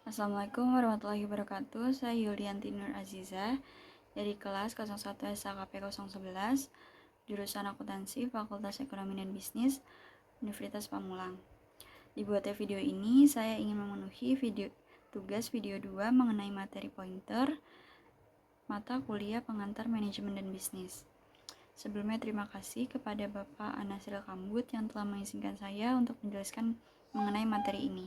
Assalamualaikum warahmatullahi wabarakatuh. Saya Yulianti Nur Aziza dari kelas 01 SKP 011 jurusan Akuntansi Fakultas Ekonomi dan Bisnis Universitas Pamulang. Dibuatnya video ini, saya ingin memenuhi tugas video 2 mengenai materi pointer mata kuliah pengantar manajemen dan bisnis. Sebelumnya terima kasih kepada Bapak Anasril Kambut yang telah mengizinkan saya untuk menjelaskan mengenai materi ini.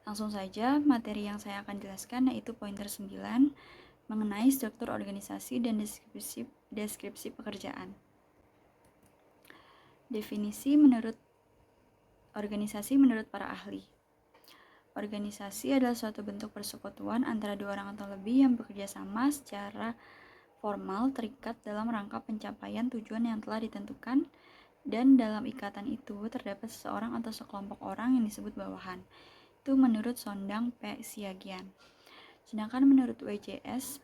Langsung saja, materi yang saya akan jelaskan yaitu pointer 9 mengenai struktur organisasi dan deskripsi pekerjaan. Definisi menurut organisasi menurut para ahli. Organisasi adalah suatu bentuk persekutuan antara dua orang atau lebih yang bekerja sama secara formal terikat dalam rangka pencapaian tujuan yang telah ditentukan, dan dalam ikatan itu terdapat seseorang atau sekelompok orang yang disebut bawahan. Itu menurut Sondang P. Siagian. Sedangkan menurut WCS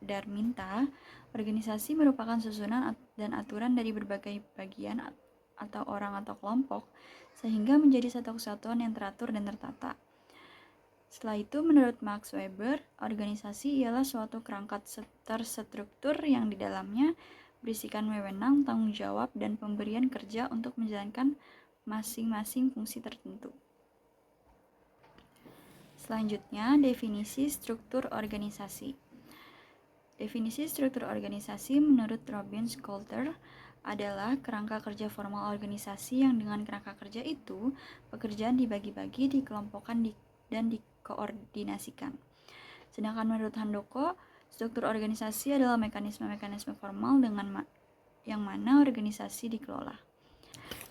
Darminta, organisasi merupakan susunan dan aturan dari berbagai bagian atau orang atau kelompok sehingga menjadi satu kesatuan yang teratur dan tertata. Setelah itu, menurut Max Weber, organisasi ialah suatu kerangka terstruktur yang di dalamnya berisikan wewenang, tanggung jawab, dan pemberian kerja untuk menjalankan masing-masing fungsi tertentu. Selanjutnya, definisi struktur organisasi. Definisi struktur organisasi menurut Robin Coulter adalah kerangka kerja formal organisasi yang dengan kerangka kerja itu, pekerjaan dibagi-bagi, dikelompokkan dan dikoordinasikan. Sedangkan menurut Handoko, struktur organisasi adalah mekanisme-mekanisme formal dengan yang mana organisasi dikelola.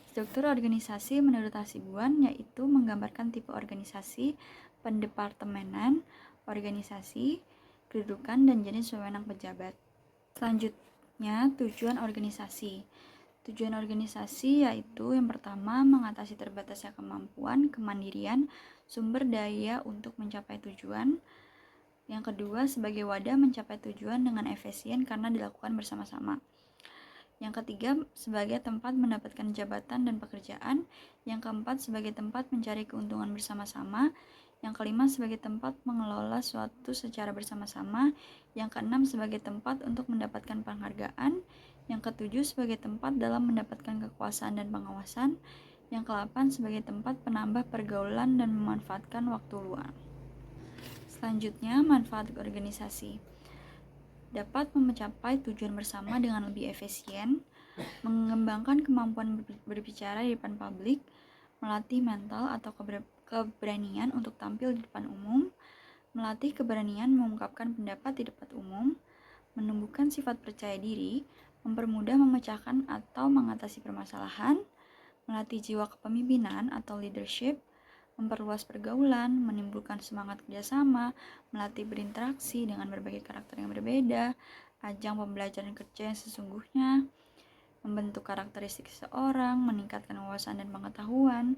Struktur organisasi menurut Hasibuan yaitu menggambarkan tipe organisasi, pendepartemenan, organisasi, kedudukan, dan jenis wewenang pejabat. Selanjutnya, tujuan organisasi. Tujuan organisasi yaitu yang pertama, mengatasi terbatasnya kemampuan, kemandirian, sumber daya untuk mencapai tujuan. Yang kedua, sebagai wadah mencapai tujuan dengan efisien karena dilakukan bersama-sama. Yang ketiga, sebagai tempat mendapatkan jabatan dan pekerjaan. Yang keempat, sebagai tempat mencari keuntungan bersama-sama. Yang kelima, sebagai tempat mengelola suatu secara bersama-sama. Yang keenam, sebagai tempat untuk mendapatkan penghargaan. Yang ketujuh, sebagai tempat dalam mendapatkan kekuasaan dan pengawasan. Yang kedelapan, sebagai tempat penambah pergaulan dan memanfaatkan waktu luang. Selanjutnya, manfaat organisasi. Dapat mencapai tujuan bersama dengan lebih efisien, mengembangkan kemampuan berbicara di depan publik, melatih mental atau keberanian untuk tampil di depan umum, melatih keberanian mengungkapkan pendapat di depan umum, menumbuhkan sifat percaya diri, mempermudah memecahkan atau mengatasi permasalahan, melatih jiwa kepemimpinan atau leadership, memperluas pergaulan, menimbulkan semangat kerjasama, melatih berinteraksi dengan berbagai karakter yang berbeda, ajang pembelajaran kerja yang sesungguhnya, membentuk karakteristik seseorang, meningkatkan wawasan dan pengetahuan,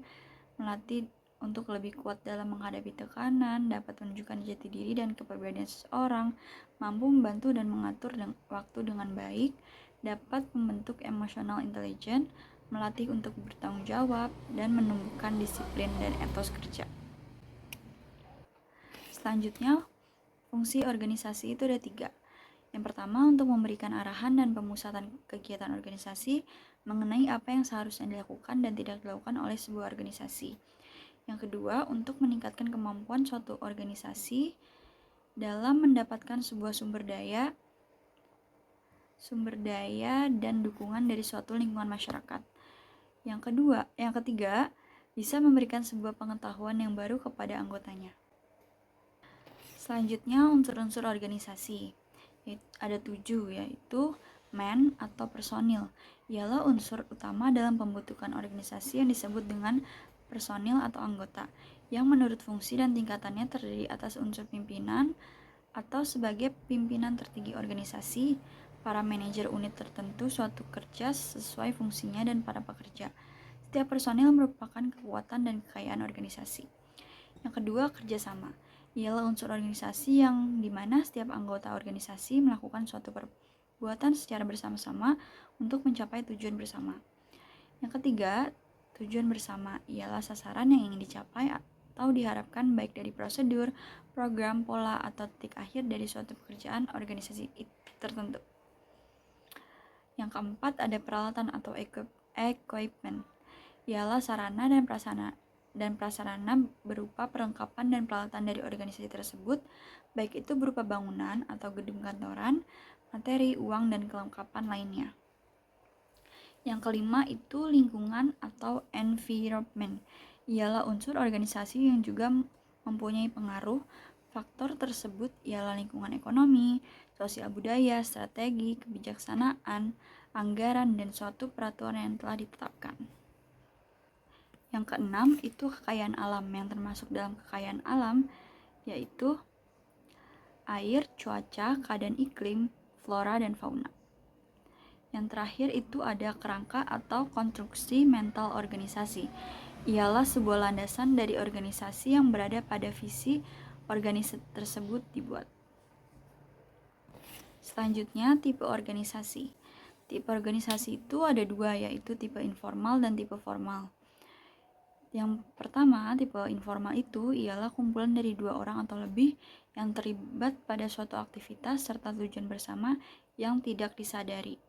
melatih untuk lebih kuat dalam menghadapi tekanan, dapat menunjukkan jati diri dan kepribadian seseorang, mampu membantu dan mengatur waktu dengan baik, dapat membentuk emosional intelijen, melatih untuk bertanggung jawab, dan menumbuhkan disiplin dan etos kerja. Selanjutnya, fungsi organisasi itu ada 3. Yang pertama, untuk memberikan arahan dan pemusatan kegiatan organisasi mengenai apa yang seharusnya dilakukan dan tidak dilakukan oleh sebuah organisasi. Yang kedua, untuk meningkatkan kemampuan suatu organisasi dalam mendapatkan sebuah sumber daya dan dukungan dari suatu lingkungan masyarakat. Yang ketiga, bisa memberikan sebuah pengetahuan yang baru kepada anggotanya. Selanjutnya, unsur-unsur organisasi. Ada 7, yaitu man atau personil. Ialah unsur utama dalam pembentukan organisasi yang disebut dengan personil atau anggota, yang menurut fungsi dan tingkatannya terdiri atas unsur pimpinan atau sebagai pimpinan tertinggi organisasi, para manajer unit tertentu suatu kerja sesuai fungsinya, dan para pekerja. Setiap personil merupakan kekuatan dan kekayaan organisasi. Yang kedua, kerjasama. Ialah unsur organisasi yang dimana setiap anggota organisasi melakukan suatu perbuatan secara bersama-sama untuk mencapai tujuan bersama. Yang ketiga, tujuan bersama ialah sasaran yang ingin dicapai atau diharapkan baik dari prosedur, program, pola, atau titik akhir dari suatu pekerjaan organisasi tertentu. Yang keempat, ada peralatan atau equipment. Ialah sarana dan prasarana berupa perlengkapan dan peralatan dari organisasi tersebut, baik itu berupa bangunan atau gedung kantoran, materi, uang, dan kelengkapan lainnya. Yang kelima itu lingkungan atau environment. Ialah unsur organisasi yang juga mempunyai pengaruh. Faktor tersebut ialah lingkungan ekonomi, sosial budaya, strategi, kebijaksanaan, anggaran, dan suatu peraturan yang telah ditetapkan. Yang keenam itu kekayaan alam. Yang termasuk dalam kekayaan alam yaitu air, cuaca, keadaan iklim, flora, dan fauna. Yang terakhir itu ada kerangka atau konstruksi mental organisasi. Ialah sebuah landasan dari organisasi yang berada pada visi organisasi tersebut dibuat. Selanjutnya, tipe organisasi. Tipe organisasi itu ada dua, yaitu tipe informal dan tipe formal. Yang pertama, tipe informal itu ialah kumpulan dari 2 orang atau lebih yang terlibat pada suatu aktivitas serta tujuan bersama yang tidak disadari.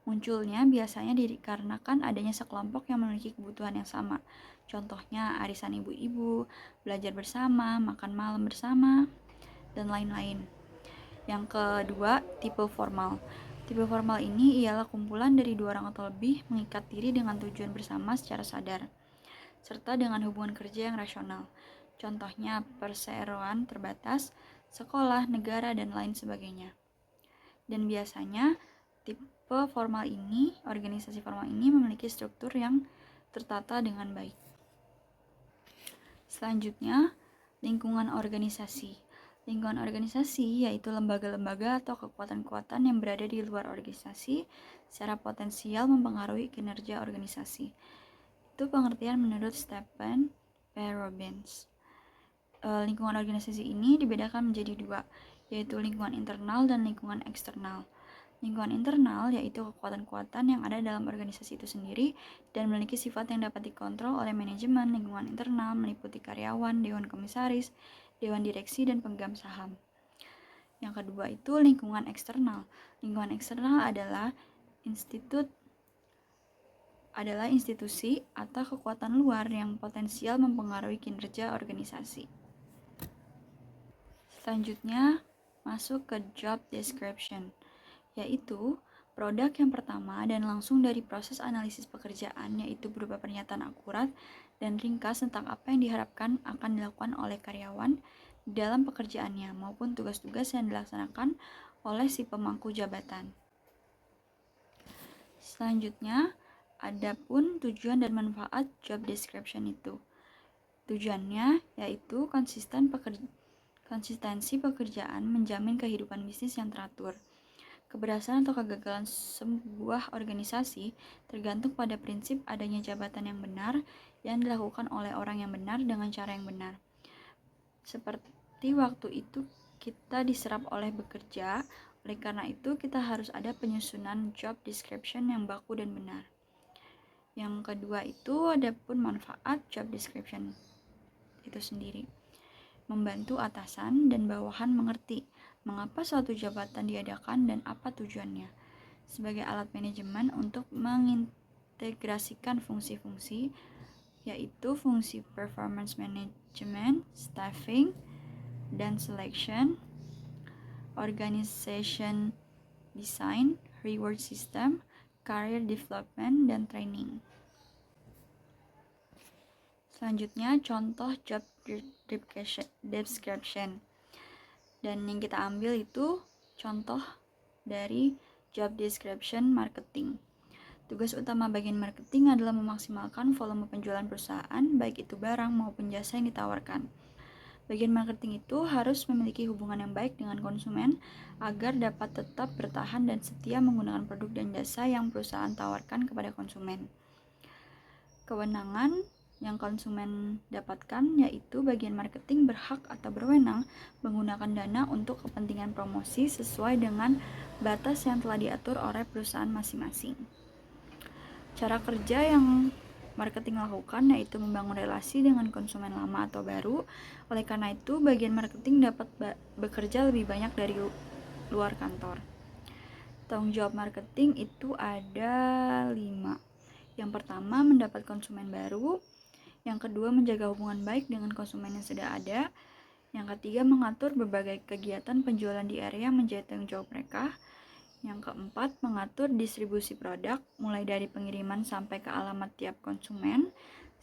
Munculnya biasanya dikarenakan adanya sekelompok yang memiliki kebutuhan yang sama. Contohnya arisan ibu-ibu, belajar bersama, makan malam bersama, dan lain-lain. Yang kedua, tipe formal. Tipe formal ini ialah kumpulan dari 2 orang atau lebih mengikat diri dengan tujuan bersama secara sadar, serta dengan hubungan kerja yang rasional. Contohnya perseroan terbatas, sekolah, negara, dan lain sebagainya. Dan biasanya organisasi formal ini memiliki struktur yang tertata dengan baik. Selanjutnya, lingkungan organisasi. Lingkungan organisasi yaitu lembaga-lembaga atau kekuatan-kekuatan yang berada di luar organisasi secara potensial mempengaruhi kinerja organisasi. Itu pengertian menurut Stephen P. Robbins. Lingkungan organisasi ini dibedakan menjadi 2, yaitu lingkungan internal dan lingkungan eksternal. Lingkungan internal yaitu kekuatan-kekuatan yang ada dalam organisasi itu sendiri dan memiliki sifat yang dapat dikontrol oleh manajemen. Lingkungan internal meliputi karyawan, dewan komisaris, dewan direksi, dan pemegang saham. Yang kedua itu lingkungan eksternal. Lingkungan eksternal adalah institusi atau kekuatan luar yang potensial mempengaruhi kinerja organisasi. Selanjutnya, masuk ke job description, yaitu produk yang pertama dan langsung dari proses analisis pekerjaan, yaitu berupa pernyataan akurat dan ringkas tentang apa yang diharapkan akan dilakukan oleh karyawan dalam pekerjaannya maupun tugas-tugas yang dilaksanakan oleh si pemangku jabatan. Selanjutnya, adapun tujuan dan manfaat job description itu. Tujuannya yaitu konsistensi pekerjaan menjamin kehidupan bisnis yang teratur. Keberhasilan atau kegagalan sebuah organisasi tergantung pada prinsip adanya jabatan yang benar yang dilakukan oleh orang yang benar dengan cara yang benar. Seperti waktu itu kita diserap oleh bekerja, oleh karena itu kita harus ada penyusunan job description yang baku dan benar. Yang kedua itu adapun manfaat job description itu sendiri. Membantu atasan dan bawahan mengerti mengapa suatu jabatan diadakan dan apa tujuannya, sebagai alat manajemen untuk mengintegrasikan fungsi-fungsi, yaitu fungsi performance management, staffing, dan selection, organization design, reward system, career development, dan training. Selanjutnya, contoh job description. Dan yang kita ambil itu contoh dari job description marketing. Tugas utama bagian marketing adalah memaksimalkan volume penjualan perusahaan, baik itu barang maupun jasa yang ditawarkan. Bagian marketing itu harus memiliki hubungan yang baik dengan konsumen agar dapat tetap bertahan dan setia menggunakan produk dan jasa yang perusahaan tawarkan kepada konsumen. Kewenangan yang konsumen dapatkan yaitu bagian marketing berhak atau berwenang menggunakan dana untuk kepentingan promosi sesuai dengan batas yang telah diatur oleh perusahaan masing-masing. Cara kerja yang marketing lakukan, yaitu membangun relasi dengan konsumen lama atau baru. Oleh karena itu, bagian marketing dapat bekerja lebih banyak dari luar kantor. Tanggung jawab marketing itu ada 5. Yang pertama, mendapat konsumen baru. Yang kedua, menjaga hubungan baik dengan konsumen yang sudah ada. Yang ketiga, mengatur berbagai kegiatan penjualan di area menjadi tanggung jawab mereka. Yang keempat, mengatur distribusi produk mulai dari pengiriman sampai ke alamat tiap konsumen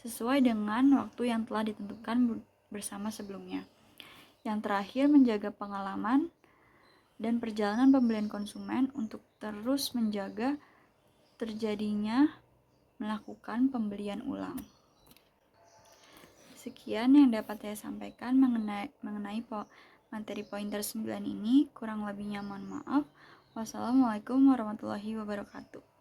sesuai dengan waktu yang telah ditentukan bersama sebelumnya. Yang terakhir, menjaga pengalaman dan perjalanan pembelian konsumen untuk terus menjaga terjadinya melakukan pembelian ulang. Sekian yang dapat saya sampaikan mengenai materi pointer 9 ini. Kurang lebihnya mohon maaf. Wassalamualaikum warahmatullahi wabarakatuh.